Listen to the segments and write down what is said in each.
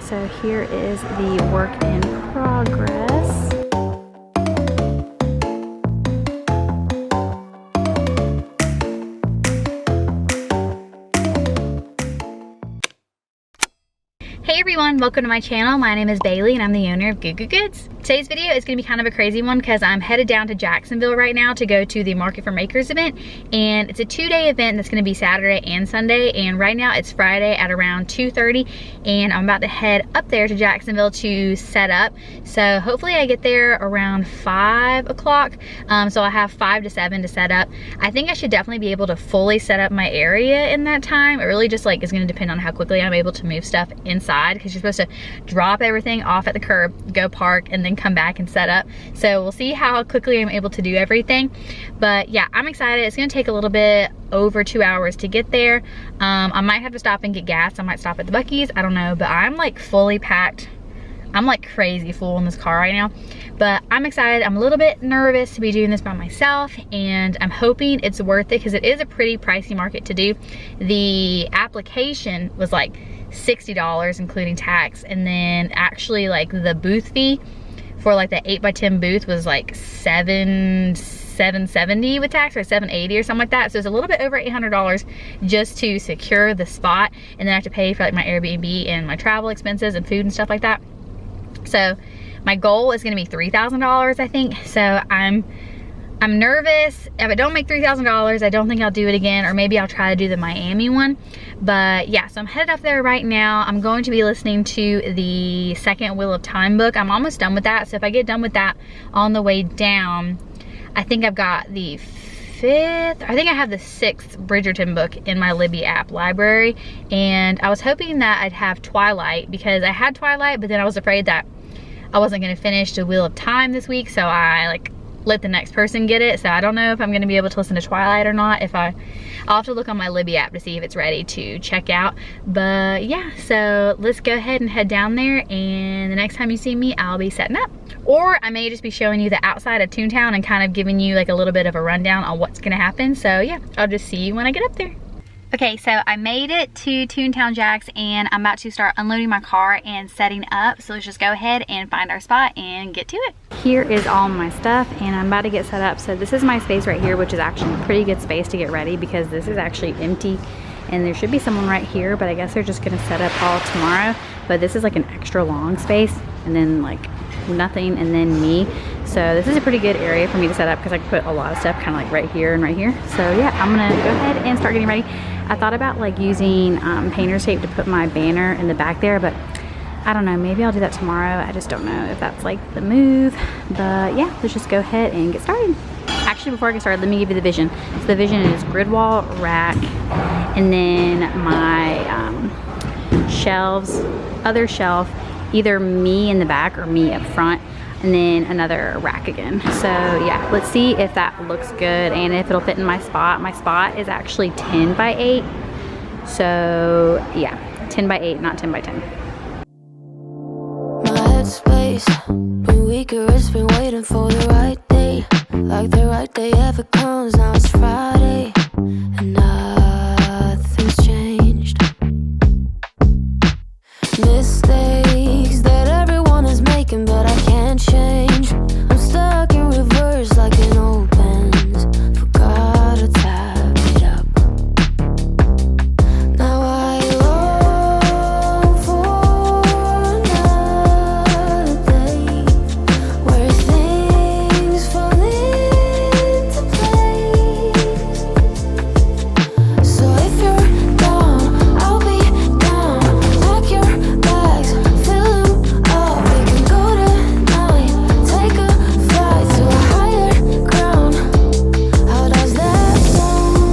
So here is the work in progress. Hey everyone, welcome to my channel. My name is Bailey and I'm the owner of Goo Goo Goods. Today's video is going to be kind of a crazy one because I'm headed down to Jacksonville right now to go to the Market for Makers event, and it's a 2-day event that's going to be Saturday and Sunday, and right now it's Friday at around 2:30 and I'm about to head up there to Jacksonville to set up. So hopefully I get there around 5 o'clock, so I'll have 5 to 7 to set up. I think I should definitely be able to fully set up my area in that time. It really just like is going to depend on how quickly I'm able to move stuff inside, because you're supposed to drop everything off at the curb, go park, and then come back and set up. So we'll see how quickly I'm able to do everything. But yeah, I'm excited. It's gonna take a little bit over 2 hours to get there. I might have to stop and get gas. I might stop at the Buc-ee's, I don't know, but I'm like fully packed. I'm like crazy full in this car right now, but I'm excited. I'm a little bit nervous to be doing this by myself, and I'm hoping it's worth it because it is a pretty pricey market to do. The application was like $60 including tax, and then actually like the booth fee for like the 8x10 booth was like $770 with tax, or $780 or something like that. So it's a little bit over $800 just to secure the spot, and then I have to pay for like my Airbnb and my travel expenses and food and stuff like that. So my goal is gonna be $3,000, I think. So I'm nervous. If I don't make $3,000, I don't think I'll do it again, or maybe I'll try to do the Miami one. But yeah, so I'm headed up there right now. I'm going to be listening to the second Wheel of Time book. I'm almost done with that. So if I get done with that on the way down, I think I've got the 5th, I think I have the 6th Bridgerton book in my Libby app library. And I was hoping that I'd have Twilight, because I had Twilight, but then I was afraid that I wasn't gonna finish the Wheel of Time this week. So I like let the next person get it. So I don't know if I'm gonna be able to listen to Twilight or not. I'll have to look on my Libby app to see if it's ready to check out. But yeah, so let's go ahead and head down there, and the next time you see me, I'll be setting up. Or I may just be showing you the outside of Toontown and kind of giving you like a little bit of a rundown on what's gonna happen. So yeah, I'll just see you when I get up there. Okay, so I made it to Toontown Jacks, and I'm about to start unloading my car and setting up. So let's just go ahead and find our spot and get to it. Here is all my stuff, and I'm about to get set up. So this is my space right here, which is actually a pretty good space to get ready because this is actually empty. And there should be someone right here, but I guess they're just gonna set up all tomorrow. But this is like an extra long space, and then like nothing, and then me. So this is a pretty good area for me to set up because I can put a lot of stuff kind of like right here and right here. So yeah, I'm gonna go ahead and start getting ready. I thought about like using painter's tape to put my banner in the back there, but I don't know, maybe I'll do that tomorrow. I just don't know if that's like the move. But yeah, let's just go ahead and get started. Actually, before I get started, let me give you the vision. So the vision is grid wall, rack, and then my shelves, other shelf, either me in the back or me up front, and then another rack again. So yeah, let's see if that looks good and if it'll fit in my spot. My spot is actually 10 by 8. So yeah, 10 by 8, not 10 by 10. My headspace been weaker, it's been waiting for the right day. Like the right day ever comes, now it's Friday and nothing's changed. Mistakes that everyone is making, but I can't change. I'm stuck in reverse like an old Benz. Forgot to tap it up. Now I long for another day where things fall into place. So if you're down, I'll be down. Pack your bags, fill them up. We can go tonight, take a flight to a higher ground. How does that sound?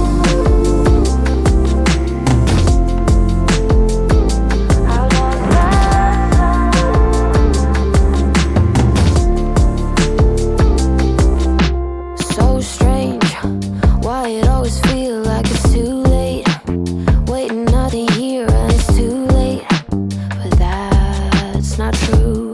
How does that sound? So strange, why it always feel like it's too late. Waiting another year and it's too late, but that's not true.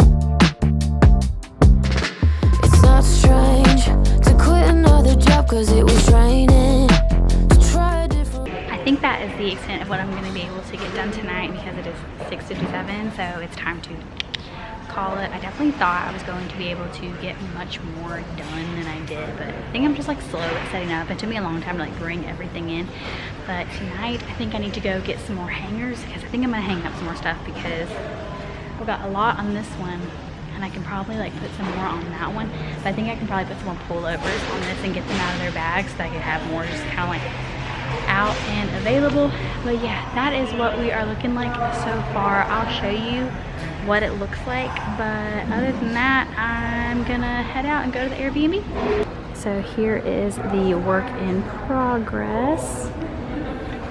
It's not strange to quit another job cause it was draining. To try a different. I think that that is the extent of what I'm going to be able to get done tonight because it is 6:57, so it's time to call it. I definitely thought I was going to be able to get much more done than I did, but I think I'm just like slow at setting up. It took me a long time to like bring everything in, but tonight I think I need to go get some more hangers because I think I'm gonna hang up some more stuff because I've got a lot on this one and I can probably like put some more on that one, but I think I can probably put some more pullovers on this and get them out of their bags so that I can have more just kind of like out and available. But yeah, that is what we are looking like so far. I'll show you what it looks like, but other than that, I'm gonna head out and go to the Airbnb. So here is the work in progress.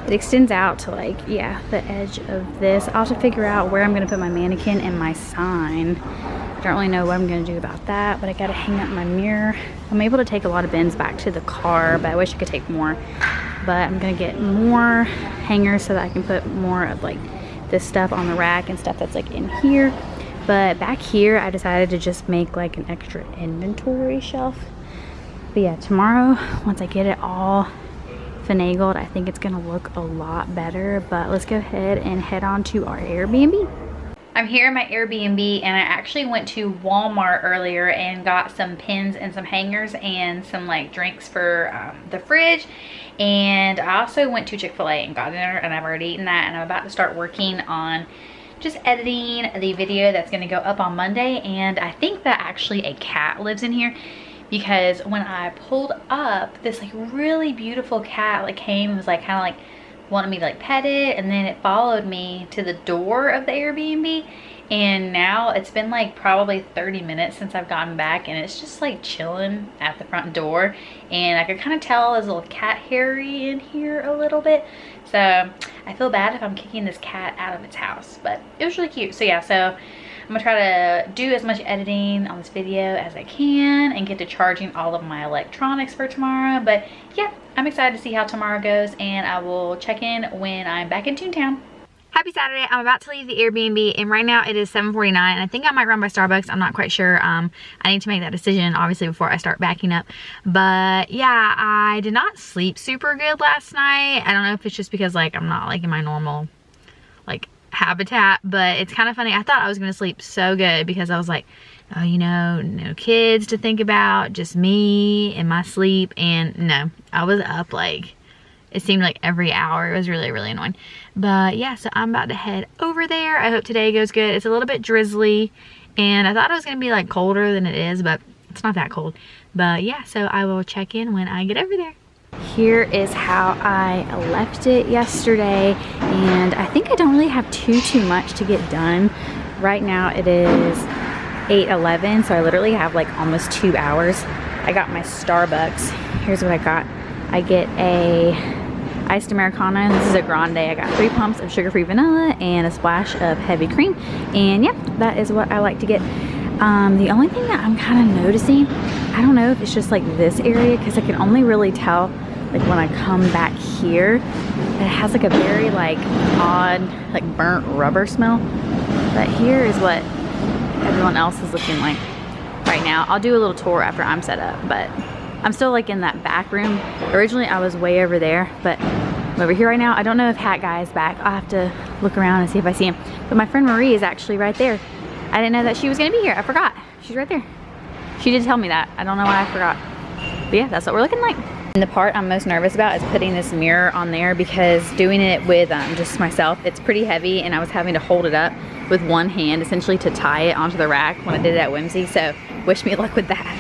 It extends out to like, yeah, the edge of this. I'll have to figure out where I'm gonna put my mannequin and my sign. I don't really know what I'm gonna do about that, but I gotta hang up my mirror. I'm able to take a lot of bins back to the car, but I wish I could take more. But I'm gonna get more hangers so that I can put more of like this stuff on the rack and stuff that's like in here. But back here I decided to just make like an extra inventory shelf. But yeah, tomorrow once I get it all finagled, I think it's gonna look a lot better. But let's go ahead and head on to our Airbnb. I'm here in my Airbnb and I actually went to Walmart earlier and got some pins and some hangers and some like drinks for the fridge. And I also went to Chick-fil-A and got dinner, and I've already eaten that, and I'm about to start working on just editing the video that's going to go up on Monday. And I think that actually a cat lives in here because when I pulled up, this like really beautiful cat like came and was like kind of like wanted me to like pet it, and then it followed me to the door of the Airbnb. And now it's been like probably 30 minutes since I've gotten back, and it's just like chilling at the front door. And I could kind of tell there's a little cat hairy in here a little bit. So I feel bad if I'm kicking this cat out of its house, but it was really cute. So yeah, so I'm gonna try to do as much editing on this video as I can and get to charging all of my electronics for tomorrow. But yeah, I'm excited to see how tomorrow goes, and I will check in when I'm back in Toontown. Happy Saturday. I'm about to leave the Airbnb and right now it is 7:49 and I think I might run by Starbucks. I'm not quite sure. I need to make that decision obviously before I start backing up. But yeah, I did not sleep super good last night. I don't know if it's just because like I'm not like in my normal like habitat, but it's kind of funny. I thought I was going to sleep so good because I was like, oh, you know, no kids to think about, just me and my sleep. And no, I was up like, it seemed like every hour. It was really, really annoying. But yeah, so I'm about to head over there. I hope today goes good. It's a little bit drizzly and I thought it was going to be like colder than it is, but it's not that cold. But yeah, so I will check in when I get over there. Here is how I left it yesterday, and I think I don't really have too much to get done. Right now it is 8:11, so I literally have like almost 2 hours. I got my Starbucks. Here's what I got. I get a iced Americano. This is a grande. I got 3 pumps of sugar-free vanilla and a splash of heavy cream. And yeah, that is what I like to get. The only thing that I'm kind of noticing, I don't know if it's just like this area, because I can only really tell like when I come back here, it has like a very like odd like burnt rubber smell. But here is what everyone else is looking like right now. I'll do a little tour after I'm set up, but I'm still like in that back room. Originally I was way over there, but I'm over here right now. I don't know if Hat Guy is back. I'll have to look around and see if I see him. But my friend Marie is actually right there. I didn't know that she was gonna be here. I forgot. She's right there. She did tell me that. I don't know why I forgot. But yeah, that's what we're looking like. And the part I'm most nervous about is putting this mirror on there, because doing it with just myself, it's pretty heavy, and I was having to hold it up with one hand essentially to tie it onto the rack when I did it at Whimsy. So wish me luck with that.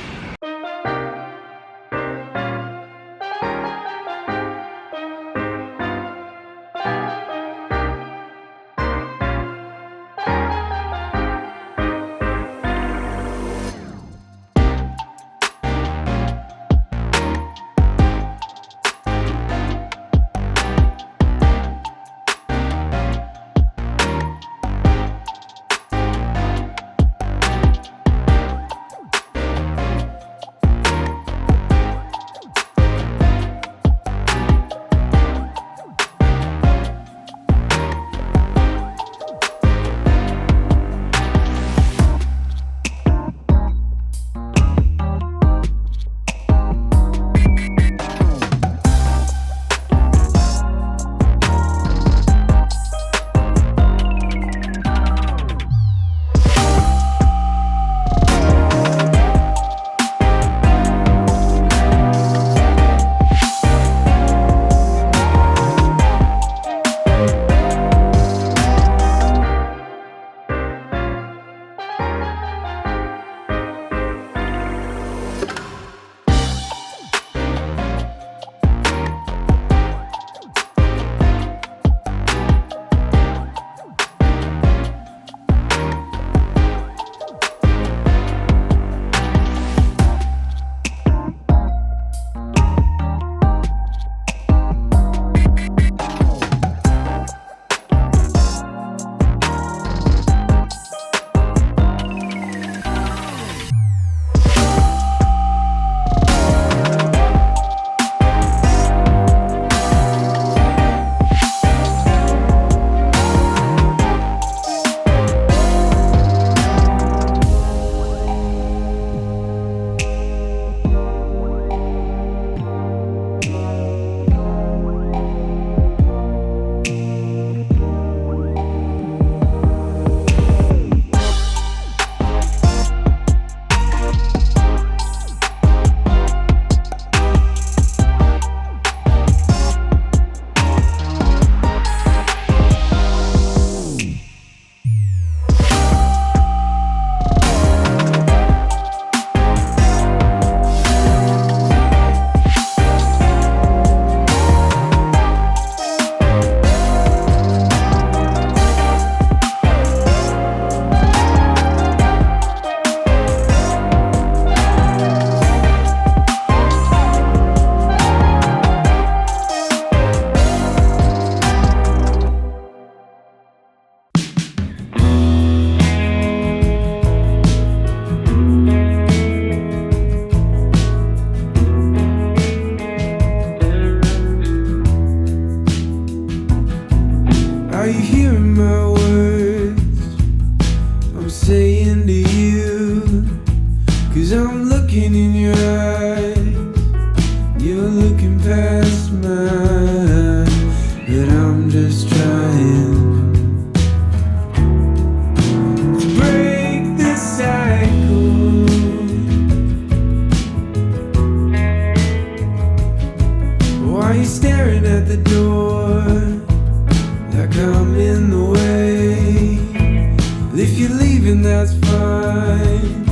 If you're leaving, that's fine,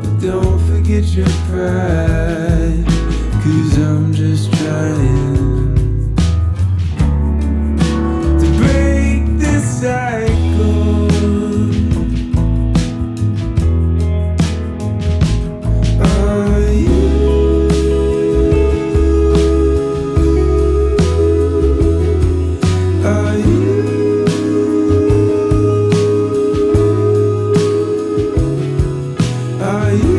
but don't forget your pride, 'cause I'm just trying to break this cycle. Are you? Are you? Are you?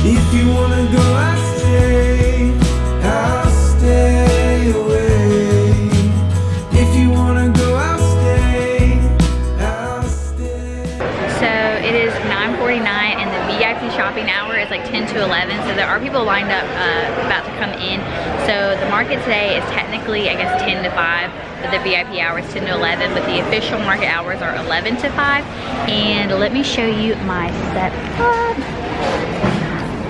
If you wanna go, I'll stay away. If you wanna go, I'll stay. So it is 9:49 and the VIP shopping hour is like 10 to 11. So there are people lined up about to come in. So the market today is technically, I guess, 10 to 5. But the VIP hour is 10 to 11. But the official market hours are 11 to 5. And let me show you my setup.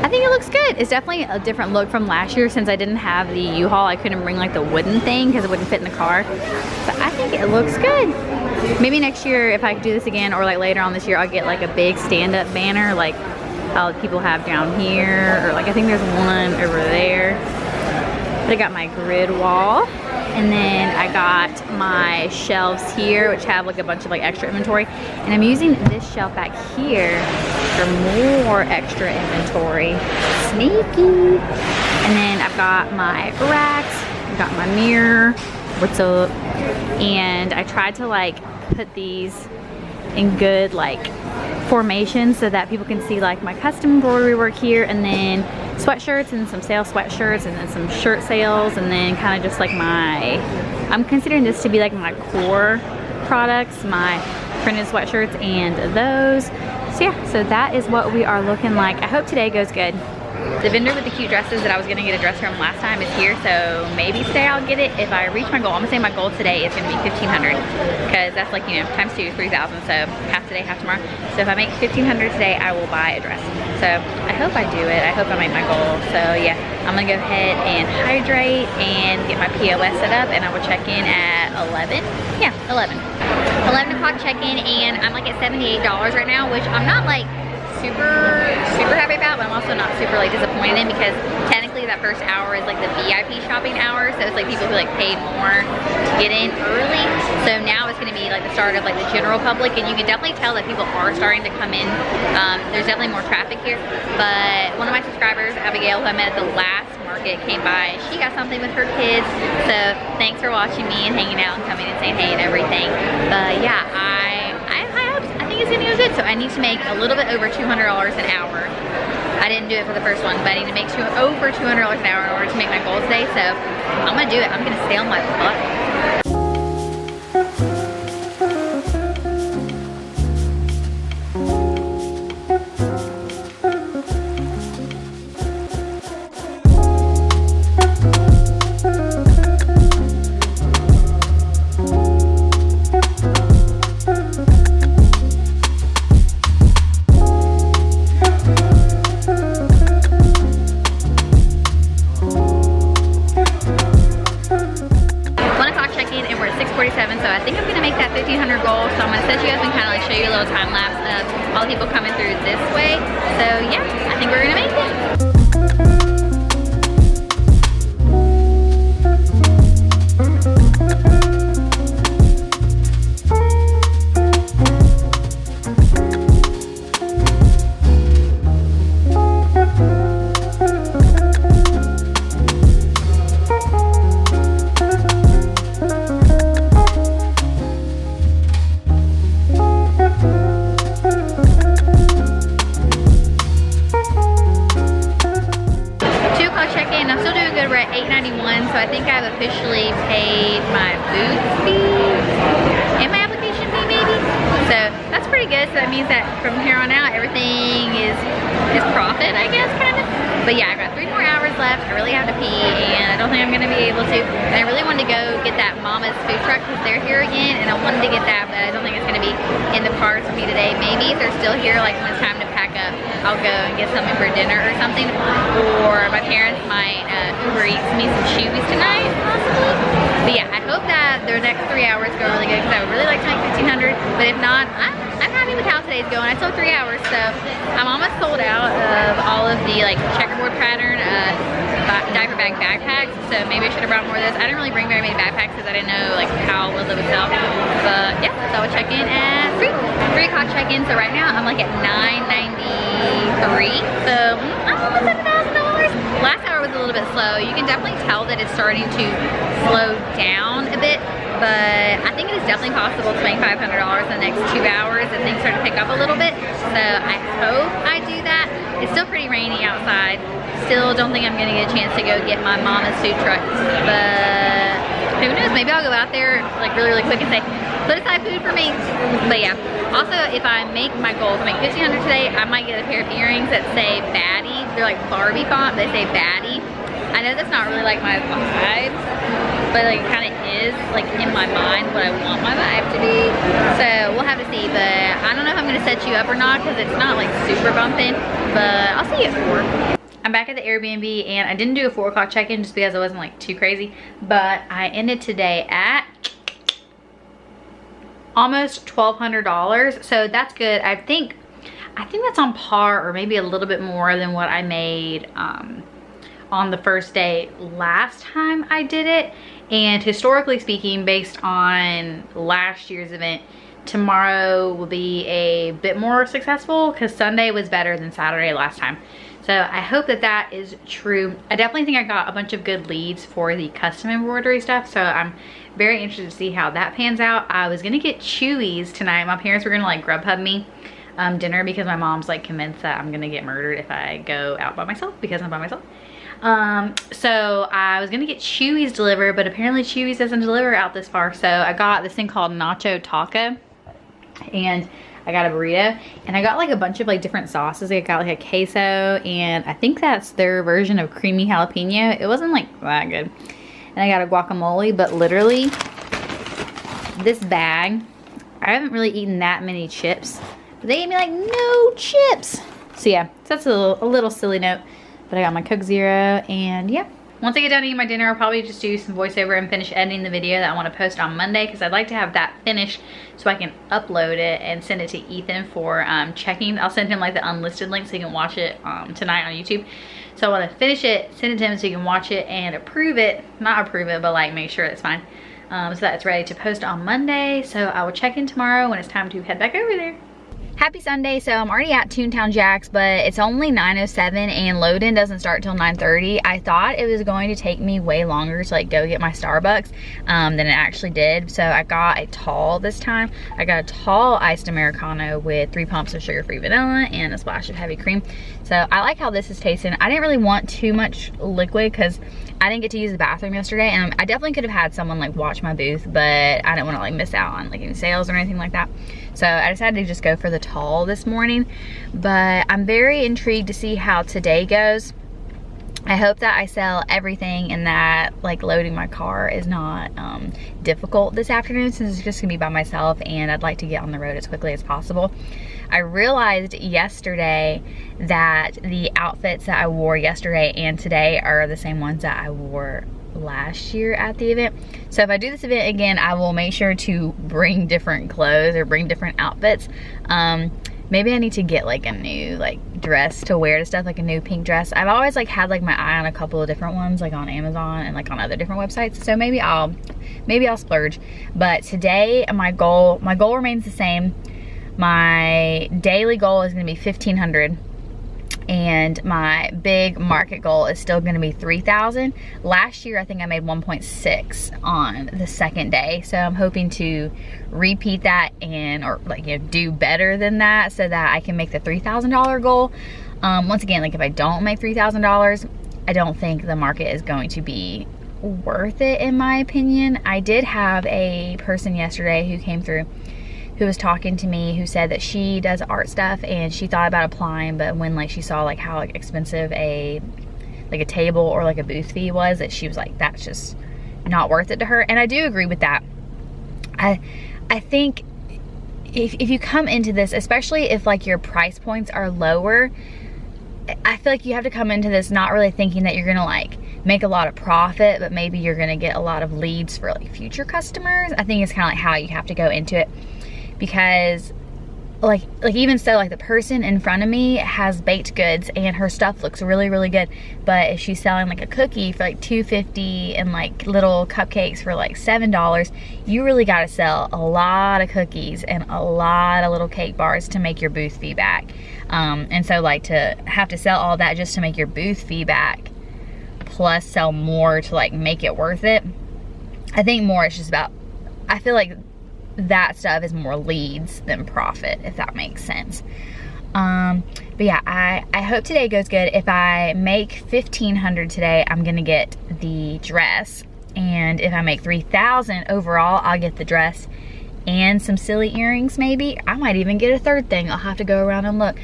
I think it looks good. It's definitely a different look from last year since I didn't have the U-Haul. I couldn't bring like the wooden thing because it wouldn't fit in the car. But I think it looks good. Maybe next year if I could do this again, or like later on this year, I'll get like a big stand-up banner like how people have down here, or like I think there's one over there. But I got my grid wall, and then I got my shelves here which have like a bunch of like extra inventory, and I'm using this shelf back here for more extra inventory. Sneaky. And then I've got my racks, I've got my mirror, what's up, and I tried to like put these in good like formation so that people can see like my custom embroidery work here, and then sweatshirts and some sale sweatshirts, and then some shirt sales, and then kind of just like my, I'm considering this to be like my core products, my printed sweatshirts and those. So yeah, so that is what we are looking like. I hope today goes good. The vendor with the cute dresses that I was gonna get a dress from last time is here, so maybe today I'll get it if I reach my goal. I'm gonna say my goal today is gonna be 1,500, because that's like, you know, times 2, 3,000, so half today, half tomorrow. So if I make 1,500 today, I will buy a dress. So I hope I do it. I hope I make my goal. So yeah, I'm gonna go ahead and hydrate and get my POS set up, and I will check in at 11. Yeah, 11 o'clock check-in, and I'm like at $78 right now, which I'm not like super happy about, but I'm also not super like disappointed in, because technically that first hour is like the VIP shopping hour, so it's like people who like paid more to get in early. So now it's gonna be like the start of like the general public, and you can definitely tell that people are starting to come in. There's definitely more traffic here, but one of my subscribers, Abigail, who I met at the last market, came by. She got something with her kids, so thanks for watching me and hanging out and coming and saying hey and everything. But yeah, I think it's gonna go good. So I need to make a little bit over $200 an hour. I didn't do it for the first one, but I need to make over $200 an hour in order to make my goal today. So I'm gonna do it. I'm gonna stay on my butt. So I think I'm gonna make that 1,500 goal. So I'm gonna set you guys and kind of like show you a little time lapse of all the people coming through this way. So yeah, I think we're gonna make it. 2 o'clock check-in. I'm still doing good. We're at $8.91, so I think I've officially paid my booth fee and my application fee maybe. So that's pretty good. So that means that from here on out everything is profit, I guess, kind of. But yeah, I got 3 more hours left. I really have to pee, and I don't think I'm gonna be able to. And I really wanted to go get that Mama's food truck because they're here again, and I wanted to get that, but I don't think it's gonna be in the cards for me today. Maybe if they're still here, like when it's time to pack back up, I'll go and get something for dinner or something. Or my parents might Uber Eats me some Chewies tonight, possibly. But yeah, I hope that the next 3 hours go really good because I would really like to make 1,500. But if not, I'm happy with how today's going. I still have 3 hours, so I'm almost sold out of all of the like checkerboard pattern diaper bag backpacks. So maybe I should have brought more of this. I didn't really bring very many backpacks because I didn't know like how well they would sell. But yeah, so I would check in at 3 o'clock check-in. So right now I'm like at $993. So I'm almost at $1,000. Last hour was a little bit slow. You can definitely tell that it's starting to slow down a bit. But I think it is definitely possible to make $500 in the next 2 hours if things start to pick up a little bit. So I hope I do that. It's still pretty rainy outside. Still don't think I'm gonna get a chance to go get my mama's food truck. But who knows, maybe I'll go out there like really quick and say, put aside food for me. But yeah, also if I make my goal to make 1,500 today, I might get a pair of earrings that say Baddie. They're like Barbie font, they say Baddie. I know that's not really like my vibe, but like it kind of is like in my mind what I want my vibe to be. So we'll have to see, but I don't know if I'm gonna set you up or not because it's not like super bumping, but I'll see you at 4. I'm back at the Airbnb and I didn't do a 4 o'clock check-in just because I wasn't like too crazy, but I ended today at almost $1,200, so that's good. I think that's on par or maybe a little bit more than what I made on the first day last time I did it. And historically speaking, based on last year's event, tomorrow will be a bit more successful because Sunday was better than Saturday last time. So I hope that that is true. I definitely think I got a bunch of good leads for the custom embroidery stuff, so I'm very interested to see how that pans out. I was gonna get Chewies tonight. My parents were gonna like Grubhub me dinner because my mom's like convinced that I'm gonna get murdered if I go out by myself because I'm by myself. So I was gonna get Chewies delivered, but apparently Chewies doesn't deliver out this far. So I got this thing called Nacho Taco, and I got a burrito, and I got like a bunch of like different sauces. I got like a queso, and I think that's their version of creamy jalapeno. It wasn't like that good. And I got a guacamole, but literally this bag, I haven't really eaten that many chips. They gave me like no chips. So yeah, so that's a little silly note. But I got my Coke Zero, and yeah. Once I get done eating my dinner, I'll probably just do some voiceover and finish editing the video that I want to post on Monday because I'd like to have that finished so I can upload it and send it to Ethan for checking. I'll send him like the unlisted link so he can watch it tonight on YouTube. So I want to finish it, send it to him so he can watch it and approve it. Not approve it, but like make sure it's fine. So that it's ready to post on Monday. So I will check in tomorrow when it's time to head back over there. Happy Sunday. So I'm already at Toontown Jack's, but it's only 9:07 and load-in doesn't start till 9:30. I thought it was going to take me way longer to like go get my Starbucks than it actually did. So I got a tall this time. I got a tall iced Americano with 3 pumps of sugar-free vanilla and a splash of heavy cream. So I like how this is tasting. I didn't really want too much liquid because I didn't get to use the bathroom yesterday, and I definitely could have had someone like watch my booth, but I didn't want to like miss out on like any sales or anything like that. So I decided to just go for the tall this morning, but I'm very intrigued to see how today goes. I hope that I sell everything and that like loading my car is not difficult this afternoon since it's just gonna be by myself and I'd like to get on the road as quickly as possible. I realized yesterday that the outfits that I wore yesterday and today are the same ones that I wore last year at the event. So if I do this event again, I will make sure to bring different clothes or bring different outfits. Maybe I need to get like a new like dress to wear to stuff, like a new pink dress. I've always like had like my eye on a couple of different ones like on Amazon and like on other different websites. So maybe I'll splurge. But today my goal remains the same. My daily goal is gonna be 1,500. And my big market goal is still gonna be 3,000. Last year, I think I made 1.6 on the second day. So I'm hoping to repeat that or like, you know, do better than that so that I can make the $3,000 goal. Once again, like if I don't make $3,000, I don't think the market is going to be worth it in my opinion. I did have a person yesterday who came through who was talking to me who said that she does art stuff and she thought about applying, but when like she saw like how like expensive a table or like a booth fee was, that she was like, that's just not worth it to her. And I do agree with that. I think if you come into this, especially if like your price points are lower, I feel like you have to come into this not really thinking that you're gonna like make a lot of profit, but maybe you're gonna get a lot of leads for like future customers. I think it's kind of like how you have to go into it, because like even so, like the person in front of me has baked goods and her stuff looks really, really good, but if she's selling like a cookie for like $2.50 and like little cupcakes for like $7, you really got to sell a lot of cookies and a lot of little cake bars to make your booth fee back. And so like to have to sell all that just to make your booth fee back, plus sell more to like make it worth it, I think more it's just about, I feel like that stuff is more leads than profit, if that makes sense. But yeah, I hope today goes good. If I make $1,500 today, I'm gonna get the dress, and if I make $3,000 overall, I'll get the dress and some silly earrings. Maybe I might even get a third thing. I'll have to go around and look.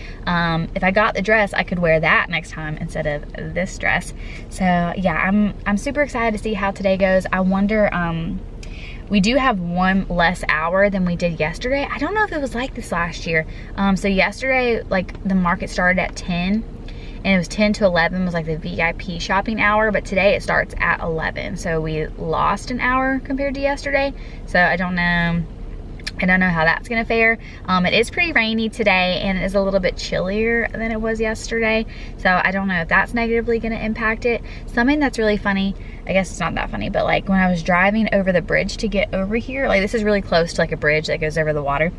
If I got the dress, I could wear that next time instead of this dress. So yeah, I'm super excited to see how today goes. I wonder, we do have one less hour than we did yesterday. I don't know if it was like this last year. So yesterday, like the market started at 10, and it was 10 to 11 was like the VIP shopping hour, but today it starts at 11. So we lost an hour compared to yesterday. So I don't know how that's gonna fare. It is pretty rainy today, and it is a little bit chillier than it was yesterday. So I don't know if that's negatively gonna impact it. Something that's really funny, I guess it's not that funny, but like when I was driving over the bridge to get over here, like this is really close to like a bridge that goes over the water,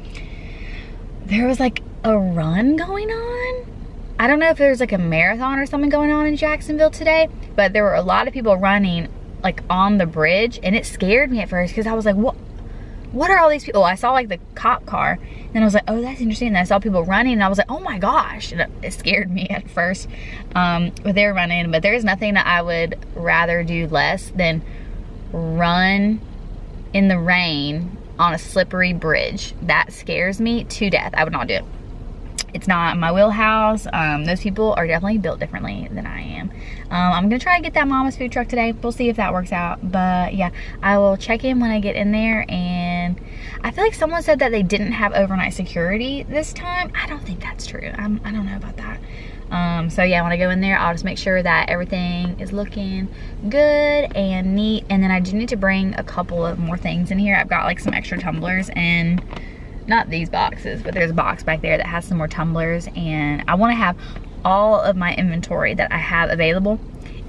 there was like a run going on. I don't know if there's like a marathon or something going on in Jacksonville today, but there were a lot of people running like on the bridge, and it scared me at first because I was like, what are all these people? I saw like the cop car, and I was like, oh, that's interesting. And I saw people running, and I was like, oh my gosh. And it scared me at first, but they were running. But there's nothing that I would rather do less than run in the rain on a slippery bridge. That scares me to death. I would not do it. It's not my wheelhouse. Those people are definitely built differently than I am. I'm gonna try to get that mama's food truck today. We'll see if that works out. But yeah, I will check in when I get in there. And I feel like someone said that they didn't have overnight security this time. I don't think that's true. I don't know about that. So yeah, when I go in there, I'll just make sure that everything is looking good and neat. And then I do need to bring a couple of more things in here. I've got like some extra tumblers, and not these boxes, but there's a box back there that has some more tumblers, and I want to have all of my inventory that I have available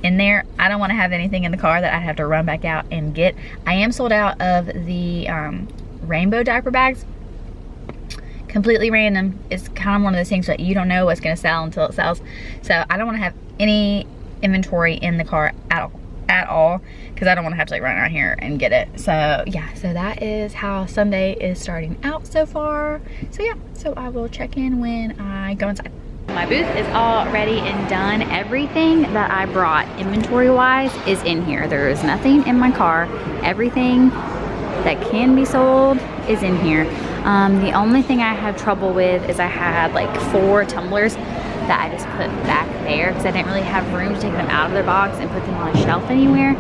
in there. I don't want to have anything in the car that I have to run back out and get. I am sold out of the rainbow diaper bags. Completely random. It's kind of one of those things that you don't know what's going to sell until it sells. So I don't want to have any inventory in the car at all, because I don't want to have to like run around here and get it. So yeah, so that is how Sunday is starting out so far. So yeah, so I will check in when I go inside. My booth is all ready and done. Everything that I brought inventory wise is in here. There is nothing in my car. Everything that can be sold is in here. The only thing I have trouble with is I had like 4 tumblers that I just put back there because I didn't really have room to take them out of their box and put them on a shelf anywhere.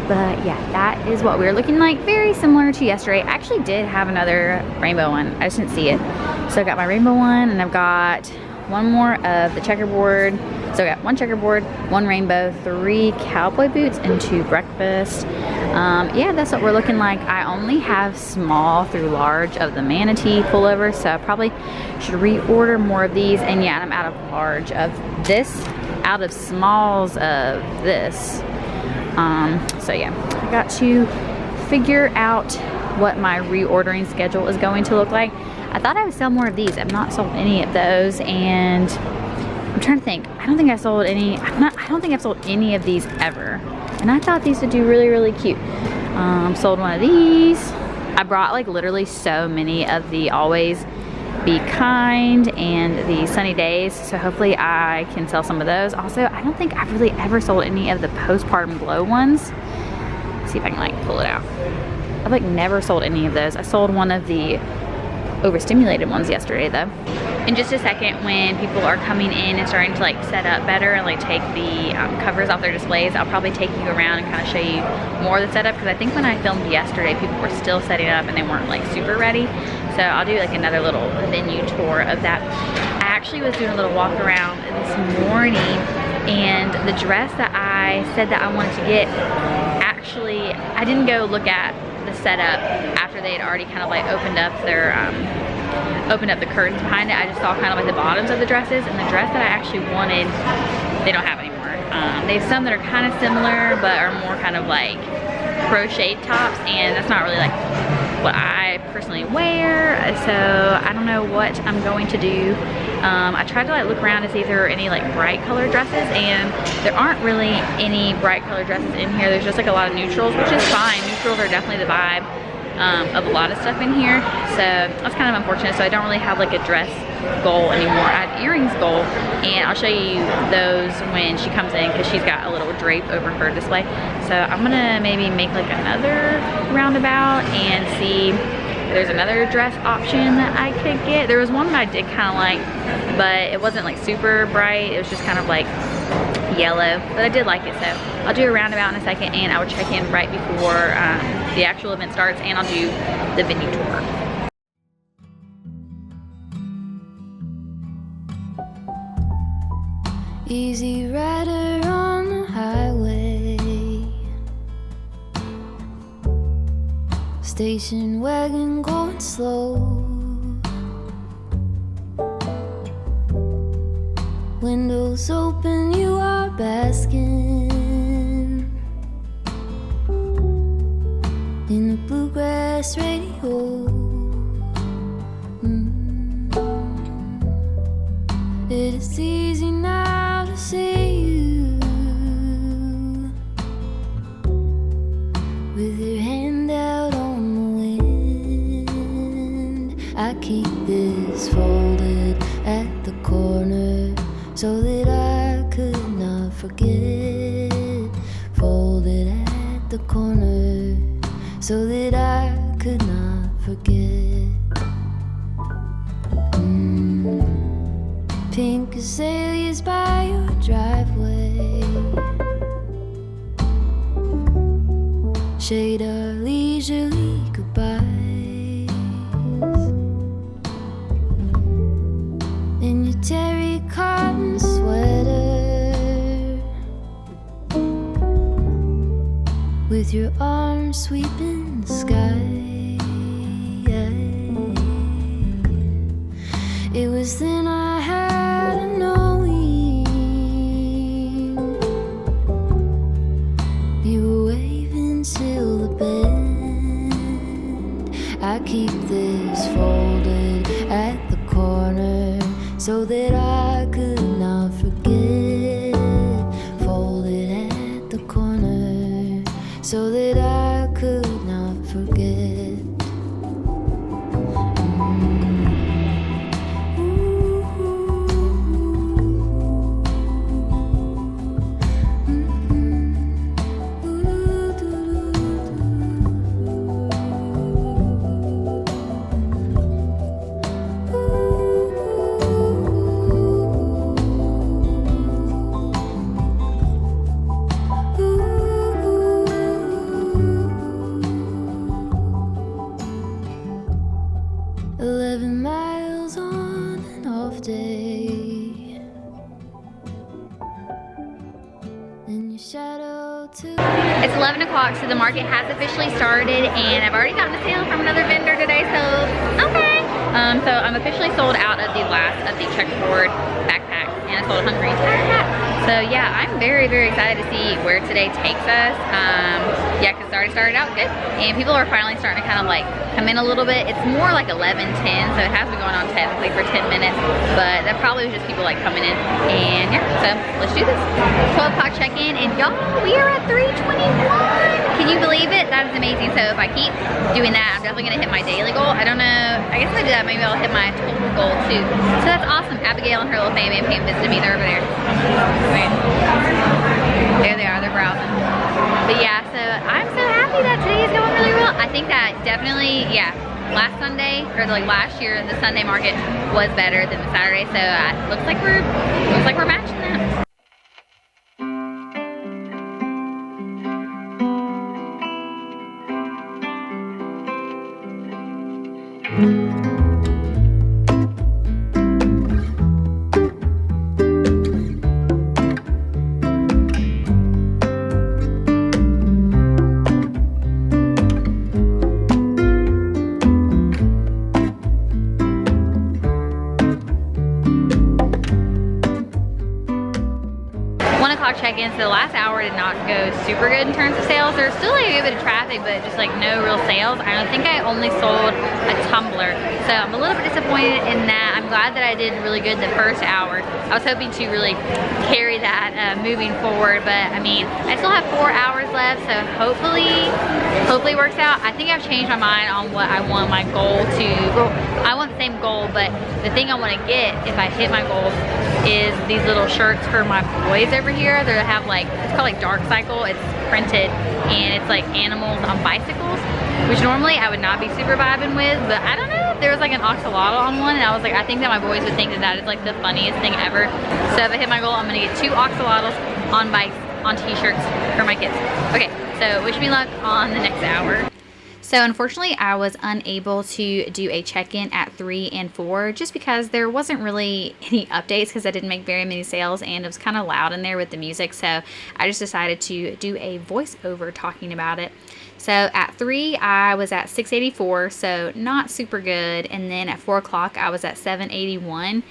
But yeah, that is what we're looking like. Very similar to yesterday. I actually did have another rainbow one. I just didn't see it. So I got my rainbow one, and I've got one more of the checkerboard. So I got 1 checkerboard, 1 rainbow, 3 cowboy boots, and 2 breakfast. Yeah, that's what we're looking like. I only have small through large of the manatee pullover, so I probably should reorder more of these. And yeah, I'm out of large of this, out of smalls of this. So yeah, I got to figure out what my reordering schedule is going to look like. I thought I would sell more of these. I've not sold any of those, and I'm trying to think. I don't think I sold any. I don't think I've sold any of these ever. And I thought these would do really, really cute. Sold one of these. I brought like literally so many of the Always Be Kind and the Sunny Days, so hopefully I can sell some of those. Also, I don't think I've really ever sold any of the Postpartum Glow ones. Let's see if I can like pull it out. I've like never sold any of those. I sold one of the overstimulated ones yesterday though. In just a second, when people are coming in and starting to like set up better and like take the covers off their displays, I'll probably take you around and kind of show you more of the setup, because I think when I filmed yesterday, people were still setting up and they weren't like super ready. So I'll do like another little venue tour of that. I actually was doing a little walk around this morning, and the dress that I said that I wanted to get, actually, I didn't go look at the setup after they had already kind of like opened up their the curtains behind it. I just saw kind of like the bottoms of the dresses, and the dress that I actually wanted, they don't have anymore. They have some that are kind of similar but are more kind of like crocheted tops, and that's not really like what I personally wear, so I don't know what I'm going to do. I tried to like look around to see if there were any like bright colored dresses, and there aren't really any bright colored dresses in here. There's just like a lot of neutrals, which is fine. Neutrals are definitely the vibe of a lot of stuff in here, so that's kind of unfortunate. So I don't really have like a dress goal anymore. I have earrings goal, and I'll show you those when she comes in, because she's got a little drape over her display. So I'm gonna maybe make like another roundabout and see if there's another dress option that I could get. There was one that I did kind of like, but it wasn't like super bright. It was just kind of like yellow, but I did like it. So I'll do a roundabout in a second, and I will check in right before the actual event starts, and I'll do the venue tour. Easy rider on the highway, station wagon going slow, windows open, you are basking in the bluegrass radio. It is easy now to see you with your hand out on the wind. I keep this folded at the corner so that I could not forget. Folded at the corner so that I could not forget. Pink azaleas by your driveway, shade our leisurely goodbyes. In your terry cotton sweater, with your arms sweeping the sky. It was then I had a knowing. You were waving till the bend. I keep this folded at the corner so that I could not forget. Folded at the corner so that I could not forget. It's 11 o'clock, so the market has officially started, and I've already gotten a sale from another vendor today, so okay. So I'm officially sold out of the last of the checkerboard backpack, and I sold a hungry entire pack. So yeah, I'm very, very excited to see where today takes us. Yeah, because it already started out good, and people are finally starting to kind of like come in a little bit. It's more like 11:10, so it has been going on technically for 10 minutes, but that probably was just people like coming in. And yeah, so let's do this. 12 o'clock check-in, and y'all, we are at 321. Can you believe it? That is amazing. So if I keep doing that, I'm definitely gonna hit my daily goal. I don't know, I guess if I do that, maybe I'll hit my total goal too. So that's awesome. Abigail and her little family came visited me. They're over there. Right. There they are, they're browsing. But yeah, so I'm so happy that today is going really well. I think that definitely, yeah, last Sunday, or like last year, the Sunday market was better than the Saturday, so looks like we're matching that. Check-in, so the last hour did not go super good in terms of sales. There's still like a bit of traffic, but just like no real sales. I think I only sold a tumbler, so I'm a little bit disappointed in that. I'm glad that I did really good the first hour. I was hoping to really carry that moving forward, but I mean, I still have 4 hours left, so hopefully it works out. I think I've changed my mind on what I want my goal to. Well, I want the same goal, but the thing I want to get if I hit my goal is these little shirts for my boys over here. They have like, it's called like Dark Cycle. It's printed and it's like animals on bicycles, which normally I would not be super vibing with, but I don't know, there was like an axolotl on one, and I was like, I think that my boys would think that that is like the funniest thing ever. So if I hit my goal, I'm gonna get 2 axolotls on bikes on t-shirts for my kids. Okay, so wish me luck on the next hour. So unfortunately, I was unable to do a check-in at 3 and 4 just because there wasn't really any updates because I didn't make very many sales and it was kind of loud in there with the music. So I just decided to do a voiceover talking about it. So at 3, I was at 684, so not super good. And then at 4 o'clock, I was at 781.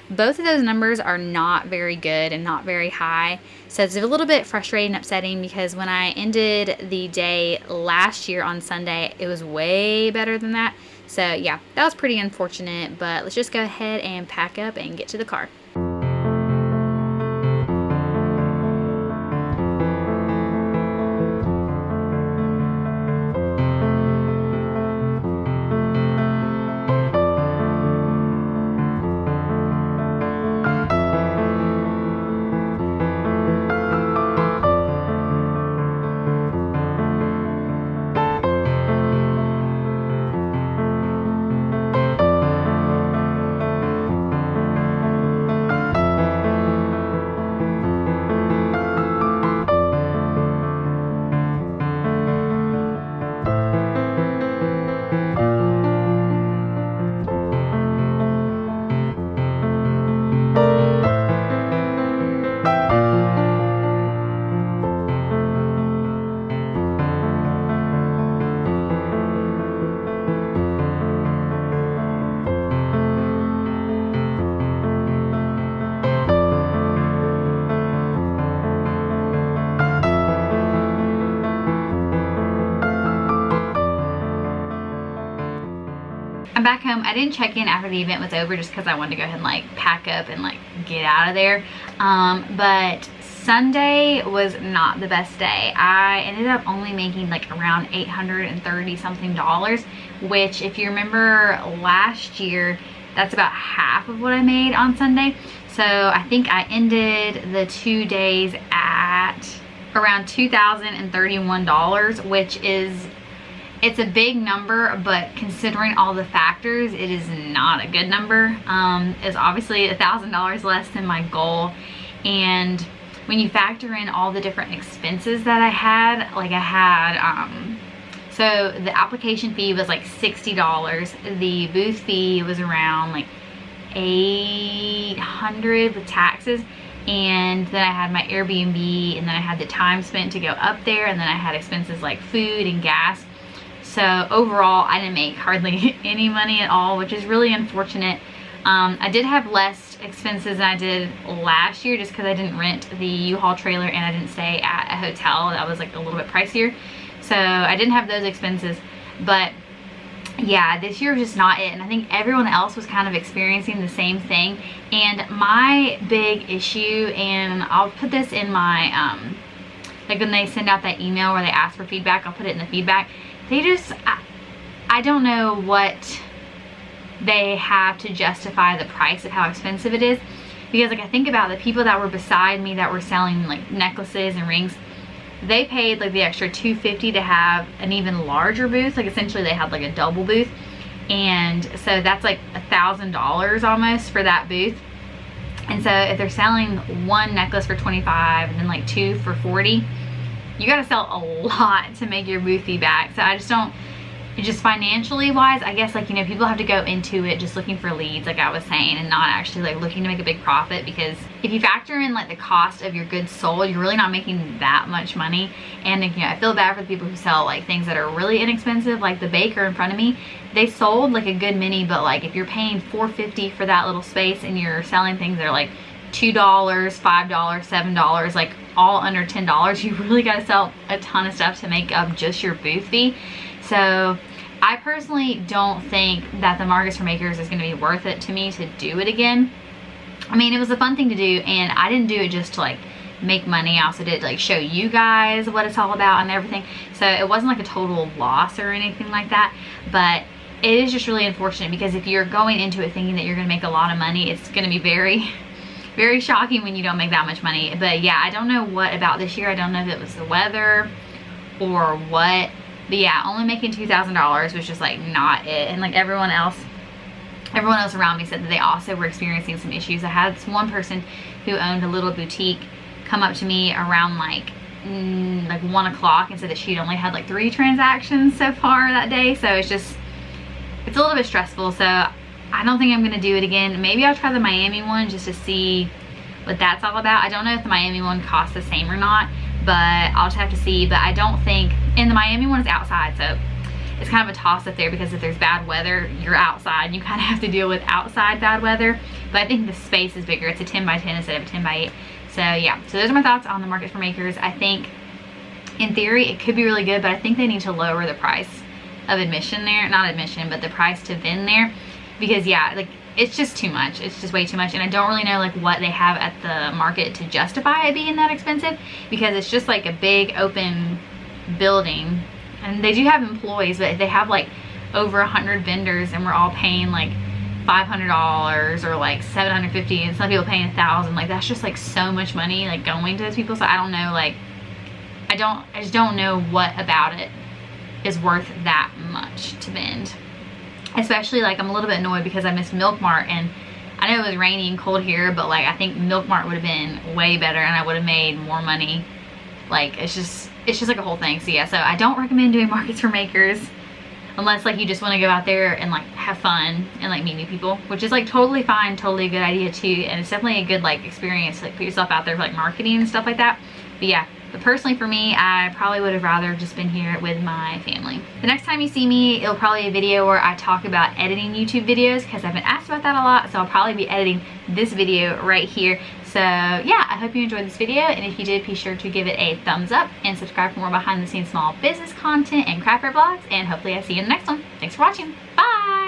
Both of those numbers are not very good and not very high. So it's a little bit frustrating and upsetting because when I ended the day last year on Sunday, it was way better than that. So yeah, that was pretty unfortunate, but let's just go ahead and pack up and get to the car. I'm back home. I didn't check in after the event was over just because I wanted to go ahead and like pack up and like get out of there. But Sunday was not the best day. I ended up only making like around $830 something, which if you remember last year, that's about half of what I made on Sunday. So I think I ended the 2 days at around $2,031, which is, it's a big number, but considering all the factors, it is not a good number. It's obviously $1,000 less than my goal. And when you factor in all the different expenses that I had, like so the application fee was like $60. The booth fee was around like $800 with taxes. And then I had my Airbnb, and then I had the time spent to go up there, and then I had expenses like food and gas. So overall, I didn't make hardly any money at all, which is really unfortunate. I did have less expenses than I did last year just because I didn't rent the U-Haul trailer and I didn't stay at a hotel. That was like a little bit pricier. So I didn't have those expenses. But yeah, this year was just not it. And I think everyone else was kind of experiencing the same thing. And my big issue, and I'll put this in my, like when they send out that email where they ask for feedback, I'll put it in the feedback. They just, I don't know what they have to justify the price of how expensive it is. Because like I think about the people that were beside me that were selling like necklaces and rings, they paid like the extra $250 to have an even larger booth. Like essentially they had like a double booth. And so that's like $1,000 almost for that booth. And so if they're selling one necklace for 25 and then like 2 for 40, you gotta sell a lot to make your booth fee back. So I just don't, just financially wise, I guess, like, you know, people have to go into it just looking for leads, like I was saying, and not actually like looking to make a big profit, because if you factor in like the cost of your goods sold, you're really not making that much money. And, you know, I feel bad for the people who sell like things that are really inexpensive, like the baker in front of me. They sold like a good many, but like if you're paying $4.50 for that little space and you're selling things that are like $2, $5, $7, like all under $10, you really got to sell a ton of stuff to make up just your booth fee. So I personally don't think that the Markets for Makers is going to be worth it to me to do it again. I mean, it was a fun thing to do, and I didn't do it just to like make money. I also did to like show you guys what it's all about and everything. So it wasn't like a total loss or anything like that, but it is just really unfortunate, because if you're going into it thinking that you're going to make a lot of money, it's going to be very, very shocking when you don't make that much money. But yeah, I don't know what about this year. I don't know if it was the weather or what. But yeah, only making $2,000 was just like not it. And like everyone else around me said that they also were experiencing some issues. I had this one person who owned a little boutique come up to me around like 1 o'clock and said that she'd only had like 3 transactions so far that day. So it's a little bit stressful. So I don't think I'm gonna do it again. Maybe I'll try the Miami one just to see what that's all about. I don't know if the Miami one costs the same or not, but I'll just have to see. But I don't think, and the Miami one is outside, so it's kind of a toss up there, because if there's bad weather, you're outside and you kind of have to deal with outside bad weather. But I think the space is bigger. It's a 10 by 10 instead of a 10 by 8. So yeah, so those are my thoughts on the Markets for Makers. I think in theory it could be really good, but I think they need to lower the price of admission there, not admission, but the price to vend there, because yeah, like it's just too much. It's just way too much. And I don't really know like what they have at the market to justify it being that expensive, because it's just like a big open building, and they do have employees, but they have like over 100 vendors, and we're all paying like $500 or like $750, and some people paying $1,000. Like that's just like so much money like going to those people. So I don't know, like I just don't know what about it is worth that much to vend. Especially like I'm a little bit annoyed because I missed Milk Mart, and I know it was rainy and cold here, but like I think Milk Mart would have been way better and I would have made more money. Like it's just like a whole thing. So yeah, so I don't recommend doing Markets for Makers unless like you just want to go out there and like have fun and like meet new people, which is like totally fine, totally a good idea too, and it's definitely a good like experience to like put yourself out there for like marketing and stuff like that. But yeah, but personally for me, I probably would have rather just been here with my family. The next time you see me, it'll probably be a video where I talk about editing YouTube videos, because I've been asked about that a lot. So I'll probably be editing this video right here. So yeah, I hope you enjoyed this video, and if you did, be sure to give it a thumbs up and subscribe for more behind the scenes small business content and craft fair vlogs, and hopefully I see you in the next one. Thanks for watching. Bye!